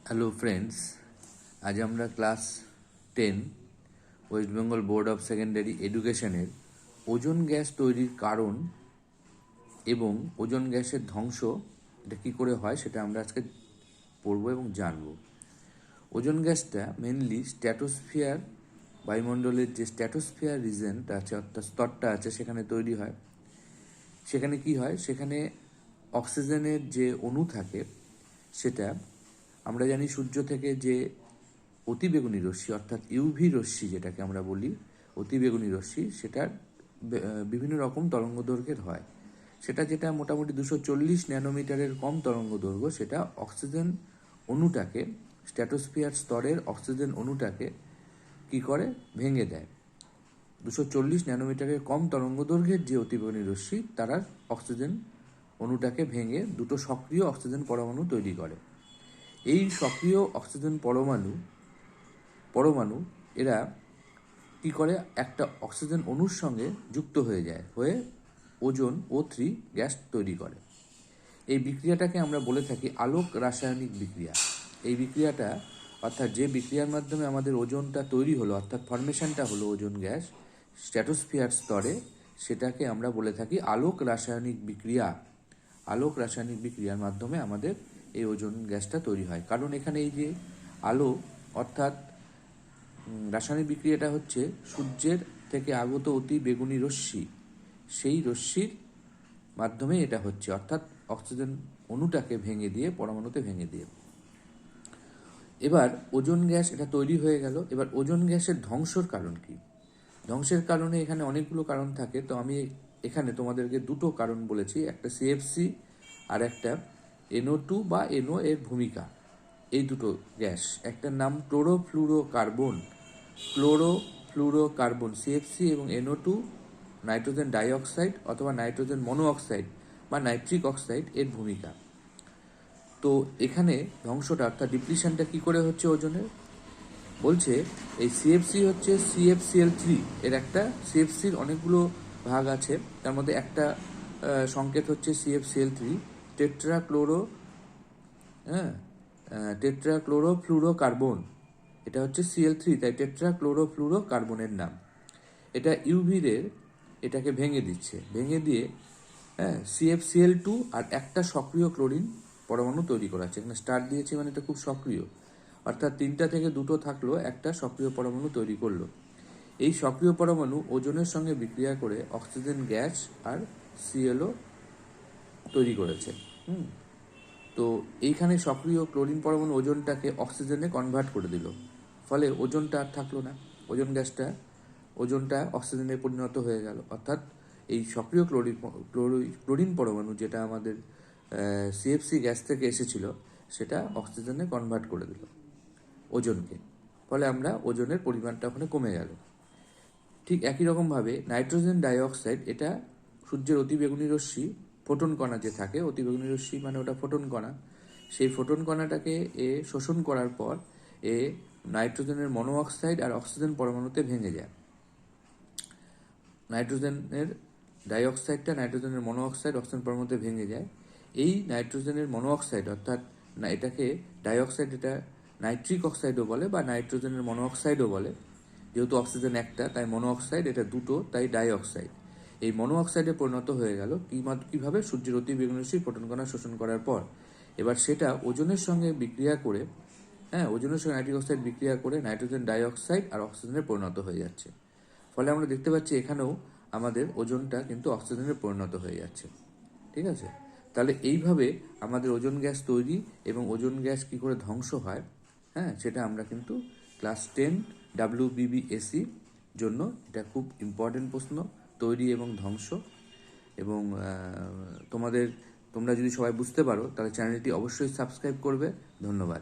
Hello friends, আজ আমরা class 10 West Bengal board of secondary এডুকেশনের ওজোন গ্যাস তৈরির কারণ এবং ওজোন গ্যাসের ধ্বংস এটা কী করে হয় সেটা আমরা আজকে পড়বো এবং জানবো। ওজোন গ্যাসটা মেনলি স্ট্র্যাটোস্ফিয়ার, বায়ুমণ্ডলের যে স্ট্র্যাটোস্ফিয়ার রিজনটা আছে অর্থাৎ স্তরটা আছে সেখানে তৈরি হয়। সেখানে কি হয়, সেখানে অক্সিজেনের যে অণু থাকে সেটা আমরা জানি সূর্য থেকে যে অতিবেগুনি রশ্মি অর্থাৎ ইউভি রশ্মি যেটাকে আমরা বলি অতিবেগুনি রশ্মি, সেটার বিভিন্ন রকম তরঙ্গ দৈর্ঘ্যের হয়। সেটা যেটা মোটামুটি 240 ন্যানোমিটারের কম তরঙ্গ দৈর্ঘ্য, সেটা অক্সিজেন অণুটাকে, স্ট্র্যাটোস্ফিয়ার স্তরের অক্সিজেন অণুটাকে কি করে, ভেঙে দেয়। 240 ন্যানোমিটারের কম তরঙ্গ দৈর্ঘ্যের যে অতিবেগুনি রশ্মি তারা অক্সিজেন অণুটাকে ভেঙে দুটো সক্রিয় অক্সিজেন পরমাণু তৈরি করে। এই সক্রিয় অক্সিজেন পরমাণু এরা কি করে, একটা অক্সিজেন অণুর সঙ্গে যুক্ত হয়ে ওজোন O3 গ্যাস তৈরি করে। এই বিক্রিয়াটাকে আমরা বলে থাকি আলোক রাসায়নিক বিক্রিয়া। এই বিক্রিয়াটা অর্থাৎ যে বিক্রিয়ার মাধ্যমে আমাদের ওজোনটা তৈরি হলো অর্থাৎ ফরমেশনটা হলো ওজোন গ্যাস স্ট্র্যাটোস্ফিয়ার স্তরে, সেটাকে আমরা বলে থাকি আলোক রাসায়নিক বিক্রিয়া। আলোক রাসায়নিক বিক্রিয়ার মাধ্যমে আমাদের এই ওজোন গ্যাসটা তৈরি হয়। কারণ এখানে এই যে আলো অর্থাৎ রাসায়নিক বিক্রিয়াটা হচ্ছে সূর্যের থেকে আগত অতি বেগুনি রশ্মি, সেই রশ্মির মাধ্যমে এটা হচ্ছে, অর্থাৎ অক্সিজেন অণুটাকে ভেঙে দিয়ে পরমাণুতে ভেঙে দিয়ে। এবার ওজোন গ্যাস এটা তৈরি হয়ে গেল। এবার ওজোন গ্যাসের ধ্বংসর কারণ কি? ধ্বংসের কারণে এখানে অনেকগুলো কারণ থাকে, তো আমি এখানে তোমাদেরকে দুটো কারণ বলেছি, একটা সিএফসি আর একটা NO2 বা NO এর ভূমিকা। এই দুটো গ্যাস, একটার নাম ক্লোরোফ্লুরোকার্বন সিএফসি এবং NO2 নাইট্রোজেন ডাইঅক্সাইড অথবা নাইট্রোজেন মনোঅক্সাইড বা নাইট্রিক অক্সাইড এর ভূমিকা। তো এখানে ধ্বংসটা অর্থাৎ ডিপ্লিশনটা কি করে হচ্ছে ওজনের, বলছে এই সিএফসি হচ্ছে CFCl3 এর একটা, সিএফসির অনেকগুলো ভাগ আছে, তার মধ্যে একটা সংকেত হচ্ছে CFCl3 টেট্রাক্লোরোফ্লুরোকার্বন। এটা হচ্ছে Cl3, তাই টেট্রাক্লোরোফ্লুরোকার্বনের নাম। এটা ইউভি রে এটাকে ভেঙে দিচ্ছে, ভেঙে দিয়ে CFCl2 আর একটা সক্রিয় ক্লোরিন পরমাণু তৈরি করাচ্ছে। এখানে স্টার দিয়েছে মানে এটা খুব সক্রিয়, অর্থাৎ 3টা থেকে 2টো থাকলো, একটা সক্রিয় পরমাণু তৈরি করলো। এই সক্রিয় পরমাণু ওজনের সঙ্গে বিক্রিয়া করে অক্সিজেন গ্যাস আর সিএলও তৈরি করেছে। তো এইখানে সক্রিয় ক্লোরিন পরমাণু ওজনটাকে অক্সিজেনে কনভার্ট করে দিল, ফলে ওজনটা আর থাকলো না, ওজনটা অক্সিজেনে পরিণত হয়ে গেল। অর্থাৎ এই সক্রিয় ক্লোরিন পরমাণু যেটা আমাদের সিএফসি গ্যাস থেকে এসেছিল, সেটা অক্সিজেনে কনভার্ট করে দিল ওজনকে, ফলে আমরা ওজনের পরিমাণটা ওখানে কমে গেল। ঠিক একই রকমভাবে নাইট্রোজেন ডাইঅক্সাইড, এটা সূর্যের অতিবেগুনি রশ্মি ফোটন কণা যে থাকে, অতিবেগুনি রশ্মি মানে ওটা ফোটন কণা, সেই ফোটন কণাটাকে শোষণ করার পর নাইট্রোজেনের মনোঅক্সাইড আর অক্সিজেন পরমাণুতে ভেঙে যায়। নাইট্রোজেনের ডাইঅক্সাইডটা নাইট্রোজেনের মনোঅক্সাইড অক্সিজেন পরমাণুতে ভেঙে যায়। এই নাইট্রোজেনের মনোঅক্সাইড অর্থাৎ এটাকে ডাইঅক্সাইড, এটা নাইট্রিক অক্সাইডও বলে বা নাইট্রোজেনের মনোঅক্সাইডও বলে। যেহেতু অক্সিজেন একটা তাই মনোঅক্সাইড, এটা দুটো তাই ডাইঅক্সাইড। এই মনোঅক্সাইডে পরিণত হয়ে গেল কিভাবে, সূর্যের অতিবেগুনি রশ্মি ফোটন কণা শোষণ করার পর। এবার সেটা ওজনের সঙ্গে বিক্রিয়া করে, ওজনের সঙ্গে নাইট্রিক অক্সাইড বিক্রিয়া করে নাইট্রোজেন ডাইঅক্সাইড আর অক্সিজেনে পরিণত হয়ে যাচ্ছে। ফলে আমরা দেখতে পাচ্ছি এখানেও আমাদের ওজনটা কিন্তু অক্সিজেনে পরিণত হয়ে যাচ্ছে। ঠিক আছে, তাহলে এইভাবে আমাদের ওজোন গ্যাস তৈরি এবং ওজোন গ্যাস কি করে ধ্বংস হয়, সেটা আমরা কিন্তু ক্লাস 10 WBBSE জন্য এটা খুব ইম্পর্টেন্ট প্রশ্ন, তৈরি এবং ধ্বংস। এবং তোমরা যদি সবাই বুঝতে পারো তাহলে চ্যানেলটি অবশ্যই সাবস্ক্রাইব করবে। ধন্যবাদ।